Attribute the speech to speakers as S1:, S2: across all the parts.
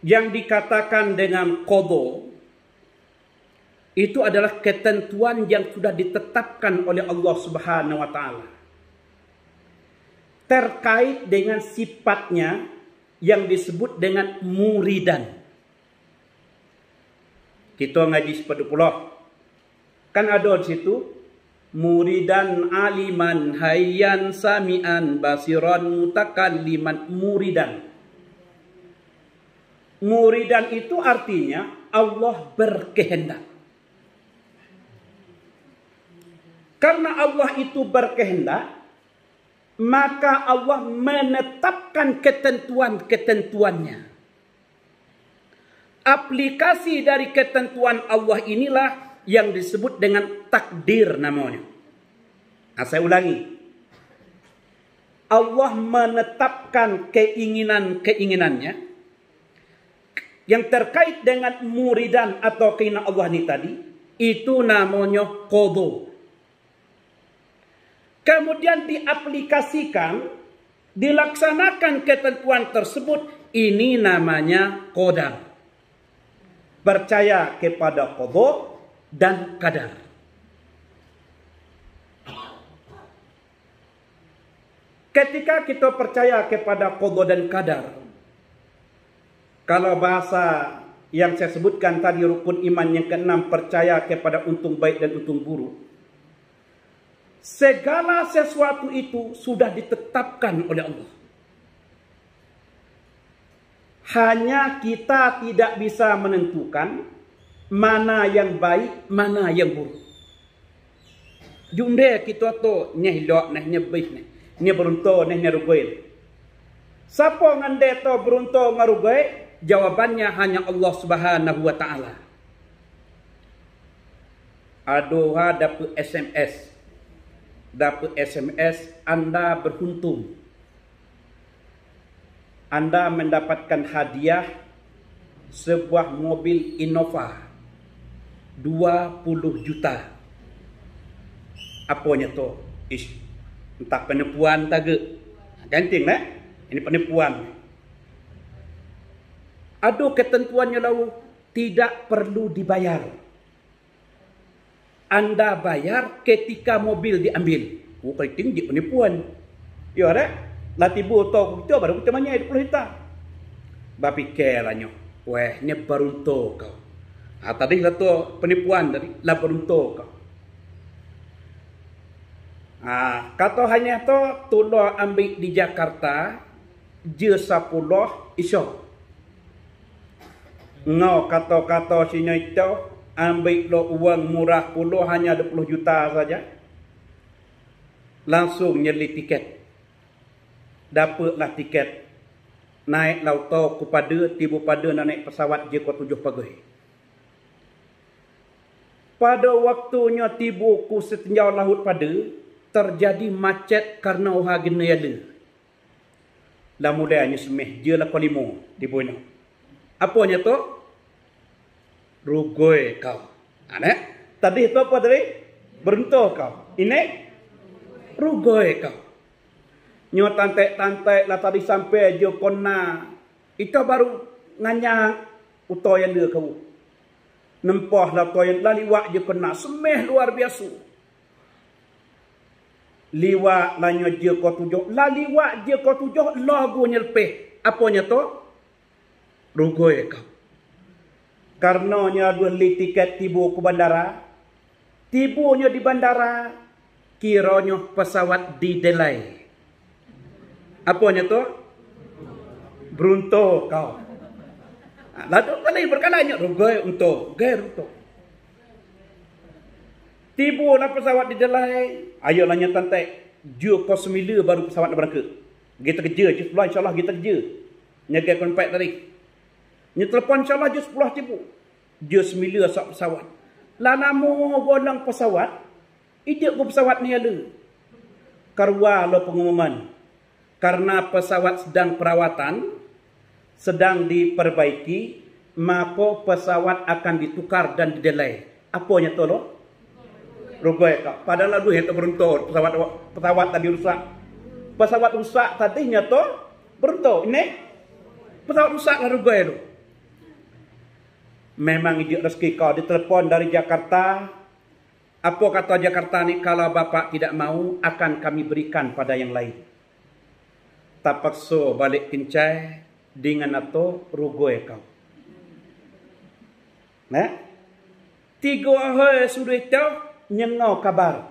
S1: yang dikatakan dengan qada itu adalah ketentuan yang sudah ditetapkan oleh Allah Subhanahu wa taala terkait dengan sifatnya yang disebut dengan muridan. Kita ngaji sepada pula kan ada di situ muridan aliman hayyan sami'an basiran mutakalliman. Muridan itu artinya Allah berkehendak. Karena Allah itu berkehendak, maka Allah menetapkan ketentuan-ketentuannya. Aplikasi dari ketentuan Allah inilah yang disebut dengan takdir namanya. Nah, saya ulangi. Allah menetapkan keinginan-keinginannya yang terkait dengan muridan atau keinginan Allah ini tadi, itu namanya qada. Kemudian diaplikasikan, dilaksanakan ketentuan tersebut, ini namanya qadar. Percaya kepada qada dan qadar. Ketika kita percaya kepada qada dan qadar, kalau bahasa yang saya sebutkan tadi rukun iman yang keenam, percaya kepada untung baik dan untung buruk, segala sesuatu itu sudah ditetapkan oleh Allah. Hanya kita tidak bisa menentukan mana yang baik, mana yang buruk. Junde kita tu nyeh lok nah nyebih nah. Ni beruntung nah nyarugai. Siapa ngande to beruntung ngarugai? Jawabannya hanya Allah Subhanahu wa taala. Adoha dapat SMS. Dapat SMS, Anda beruntung. Anda mendapatkan hadiah sebuah mobil Innova 20 juta. Apanya tu? Entah penipuan tak ke? Ganting lah. Ini penipuan. Ada ketentuannya lalu tidak perlu dibayar. Anda bayar ketika mobil diambil. Bukan tinggi penipuan. Ya ada. Latibu tau kita baru kita banyak 20 juta. Bapi keranya. Weh, ni beruntung kau. Tadi lah tu penipuan tadi. Lah beruntung kau. Kata hanya tu tulah ambil di Jakarta. Je 10 isyok. Ngau kata-kata sini itu. Ambil lo uang murah puluh hanya 20 juta saja. Langsung nyeli tiket. Dapatlah tiket. Naik lauto kepada tiba pada nak naik pesawat je ke 7 pagi. Pada waktunya tiba ku setinjau laut pada, terjadi macet karena uha gena yala. Lah mudahnya semeh je lah kelima tibunya. Apanya tu? Rugoi kau. Tadi itu apa tadi? Beruntung kau. Ini rugoi kau. Nyo tantai-tantai lah tadi sampai je kona. Itu baru nganyang utoyan dia kau. Nempah lah utoyan lah liwak je kena. Semeh luar biasa. Liwak lah nyo je kau tujuh. Lah liwak je kau tujuh lagu nyelpeh. Apanya tu? Rugoi kau. Karenanya dua li tiket tibu ke bandara. Tibunya di bandara. Kiranya pesawat didelay. Apanya tu? Beruntung kau. Lalu kali berkalanya. Rugai untuk. Gaya untuk. Tibu lah pesawat didelay. Ayolah nyatantai. Jua kau semila baru pesawat berangkat. Kita kerja. InsyaAllah kita kerja. Nyagai konfek tadi. Ni telefon insyaAllah je 10 tibu. Je 9 sak pesawat. Lah nama golong pesawat. Ijak ke pesawat ni ada. Karwa lo pengumuman. Karena pesawat sedang perawatan. Sedang diperbaiki. Maka pesawat akan ditukar dan didelay. Apanya tu lo? Rugai kak. Padahal lalu yang beruntung. Pesawat tadi rusak. Pesawat rusak tadinya tu beruntung. Ini pesawat rusak lah rugai tu. Memang ijik rezeki kau ditelepon dari Jakarta. Apa kata Jakarta ni, kalau bapak tidak mau, akan kami berikan pada yang lain. Tapakso balik kincai dengan atau rugoi kau. Nah, 3 hari sudah itu nyengau kabar.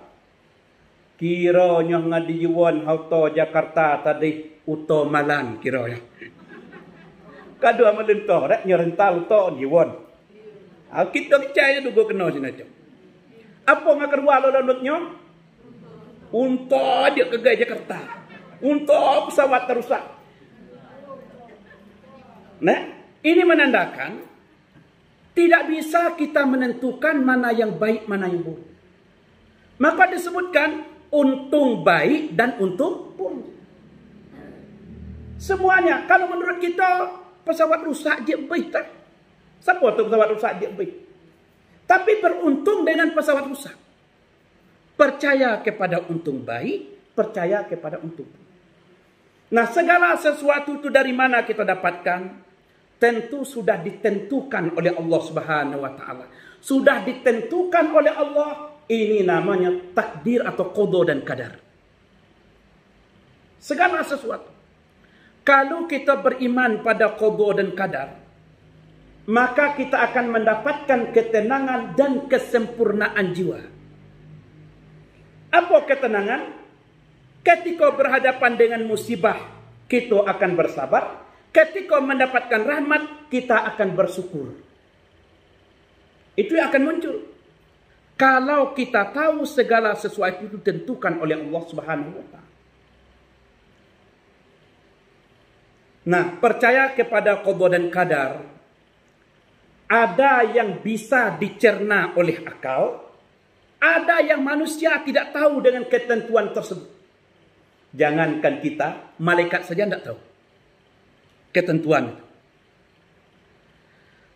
S1: Kiranya ngadi yuan hauto Jakarta tadi uto malan kiranya. Kadua melentah dak nyerental uto yuan. Kita percaya dugo kena sini tu. Apa ngak kedua lo lautnya? Untuk dia ke Jakarta. Untuk pesawat terusak. Nah, ini menandakan tidak bisa kita menentukan mana yang baik, mana yang buruk. Maka disebutkan untung baik dan untung buruk. Semuanya, kalau menurut kita pesawat rusak dia baik tak? Siapa tu pesawat rusak dia baik? Tapi beruntung dengan pesawat rusak. Percaya kepada untung baik, percaya kepada untung buruk. Nah, segala sesuatu itu dari mana kita dapatkan? Tentu sudah ditentukan oleh Allah Subhanahu wa taala. Sudah ditentukan oleh Allah. Ini namanya takdir atau qada dan qadar. Segala sesuatu. Kalau kita beriman pada qada dan qadar, maka kita akan mendapatkan ketenangan dan kesempurnaan jiwa. Apa ketenangan? Ketika berhadapan dengan musibah, kita akan bersabar. Ketika mendapatkan rahmat, kita akan bersyukur. Itu yang akan muncul. Kalau kita tahu segala sesuatu itu ditentukan oleh Allah Subhanahu wa taala. Nah, percaya kepada qada dan qadar. Ada yang bisa dicerna oleh akal, ada yang manusia tidak tahu dengan ketentuan tersebut. Jangankan kita, malaikat saja tidak tahu ketentuan.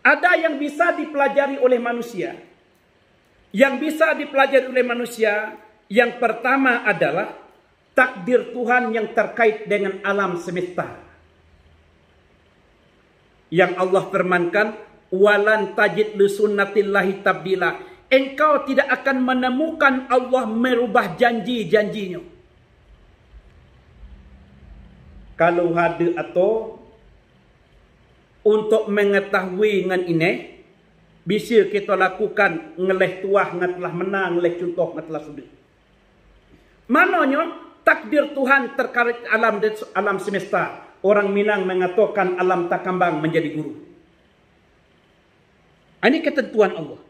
S1: Ada yang bisa dipelajari oleh manusia. Yang bisa dipelajari oleh manusia, yang pertama adalah takdir Tuhan yang terkait dengan alam semesta. Yang Allah firmankan, walan tajid li sunnatillahi tabdila. Engkau tidak akan menemukan Allah merubah janji-janjinya. Kalau ada atau untuk mengetahui dengan ini, bisa kita lakukan ngeleh tuah ngatlah menang, ngeleh contoh ngatlah sudah. Mananya takdir Tuhan terkait alam semesta. Orang Minang mengatakan alam takambang menjadi guru. Ini ketentuan Allah.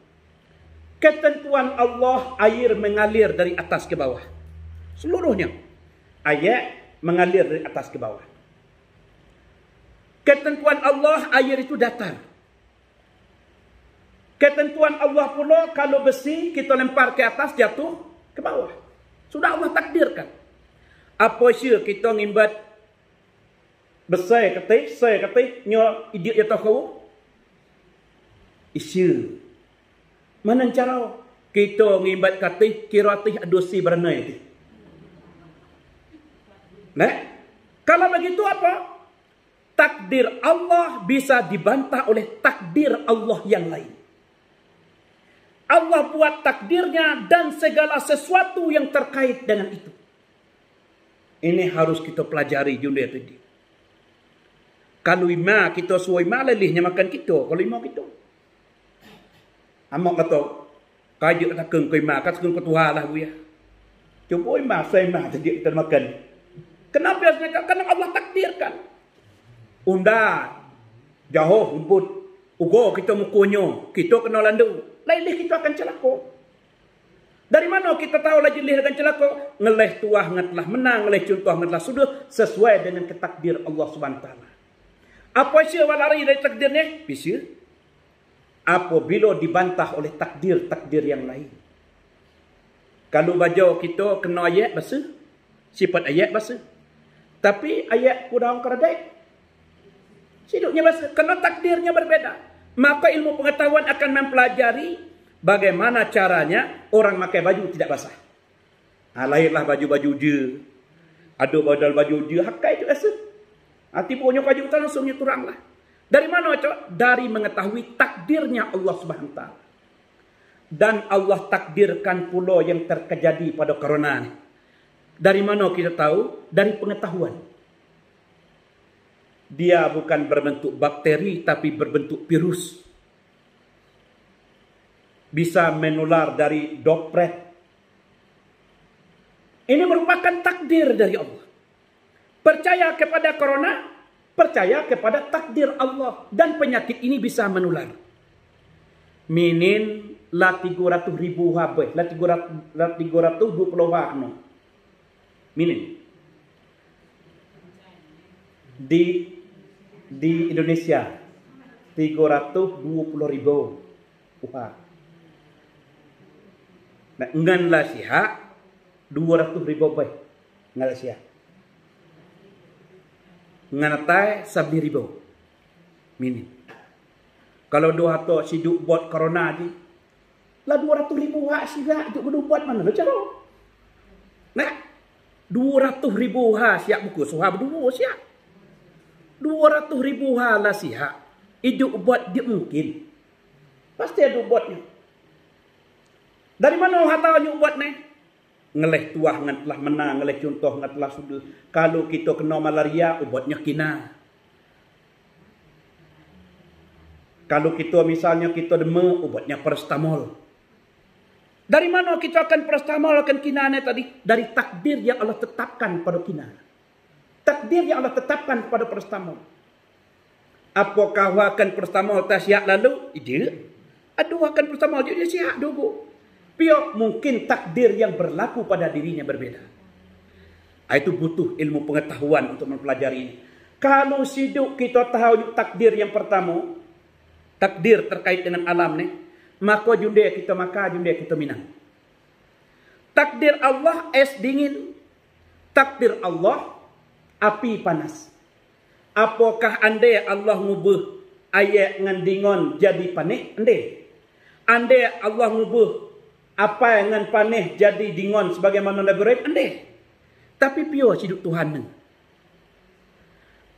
S1: Ketentuan Allah, air mengalir dari atas ke bawah. Seluruhnya. Air mengalir dari atas ke bawah. Ketentuan Allah, air itu datar. Ketentuan Allah pula, kalau besi kita lempar ke atas, jatuh ke bawah. Sudah Allah takdirkan. Apa sih kita ngimbat besar ketih, saya ketih, nyo idiot jatuh kau? Isu. Mana cara kita ngimbat ketih, kira tih adosi berenai itu. Nah, kalau begitu apa? Takdir Allah bisa dibantah oleh takdir Allah yang lain. Allah buat takdirnya dan segala sesuatu yang terkait dengan itu. Ini harus kita pelajari dunia tadi. Kalau ima kita suai malelihnya makan kita, kalau ima kita. Amak kata, kajak tak keng kau ima, kat keng ketua lah buya. Coba ima, saya ima jadi kita makan. Kenapa? Karena Allah takdirkan. Unda jauh rumput ugo kita mukunyo, kita kena landu, lain kita akan celaka. Dari mana kita tahu lagi lih akan celaka? Ngeleh tuah ngatlah menang, ngeleh contoh ngatlah sudah sesuai dengan ketakdir Allah Subhanahu wa taala. Apa sih walari dari takdirnya? Bisa apabila dibantah oleh takdir-takdir yang lain. Kalau baca kita kena ayat bahasa, sifat ayat bahasa. Tapi ayat kurang keradai. Hidupnya bahasa, kerana takdirnya berbeda. Maka ilmu pengetahuan akan mempelajari bagaimana caranya orang pakai baju tidak basah. Lahirlah baju-baju je. Ada badal baju je. Hakai itu rasa. Hati punya baju tak langsungnya turanglah. Dari mana, Cok? Dari mengetahui takdirnya Allah Subhanahu wa taala. Dan Allah takdirkan pula yang terjadi pada corona ni. Dari mana kita tahu? Dari pengetahuan. Dia bukan berbentuk bakteri tapi berbentuk virus. Bisa menular dari droplet. Ini merupakan takdir dari Allah. Percaya kepada corona, percaya kepada takdir Allah. Dan penyakit ini bisa menular. Minin la 300,000 habis. La 320 no. Minin. Di Indonesia 320,000 upah. Nah, ngan la siha 200,000 baik. Ngan la siha. Ngan tai 10,000. Minin. Kalau dua atau siduk buat corona di lah 200,000 hak siap duk buat mana lo cara. Nah, 200,000 hak siap buku suha berdua siap. 200,000 hak lah siap. Hidup buat dia mungkin. Pasti ada buatnya. Dari mana hak tahu nyuk buat ni? Ngeleh tuah ngan telah menang, ngeleh contoh ngan telah sudah. Kalau kita kena malaria, ubatnya kina. Kalau kita misalnya kita demam, ubatnya paracetamol. Dari mana kita akan paracetamol akan kinane tadi? Dari takdir yang Allah tetapkan pada kina. Takdir yang Allah tetapkan pada paracetamol. Apakah akan paracetamol tak siap lalu? Tidak. Aduh akan paracetamol dia siap dulu. Pihak mungkin takdir yang berlaku pada dirinya berbeda. Itu butuh ilmu pengetahuan untuk mempelajari ini. Kalau hidup kita tahu takdir yang pertama, takdir terkait dengan alam ni, maka junde kita makan, junde kita minang. Takdir Allah es dingin, takdir Allah api panas. Apakah anda Allah ngubah ayat ngandingon jadi panik? Anda Allah ngubah apa yang panih jadi dingon sebagaimana labirin? Tapi pio hidup Tuhan ni.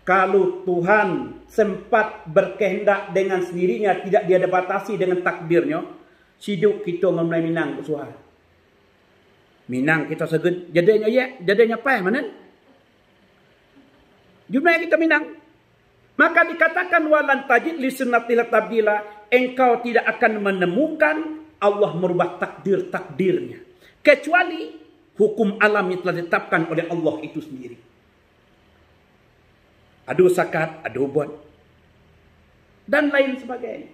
S1: Kalau Tuhan sempat berkehendak dengan sendirinya, tidak dia dibatasi dengan takdirnya, hidup kita mulai minang bersuara. Minang kita seged, jadinya apa mana? Jumlah kita minang. Maka dikatakan walan tajid li sunnatil tabdila, engkau tidak akan menemukan Allah merubah takdirnya. Kecuali hukum alam yang telah ditetapkan oleh Allah itu sendiri. Adu sakat, adu buat. Dan lain sebagainya.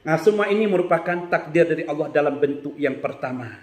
S1: Nah, semua ini merupakan takdir dari Allah dalam bentuk yang pertama.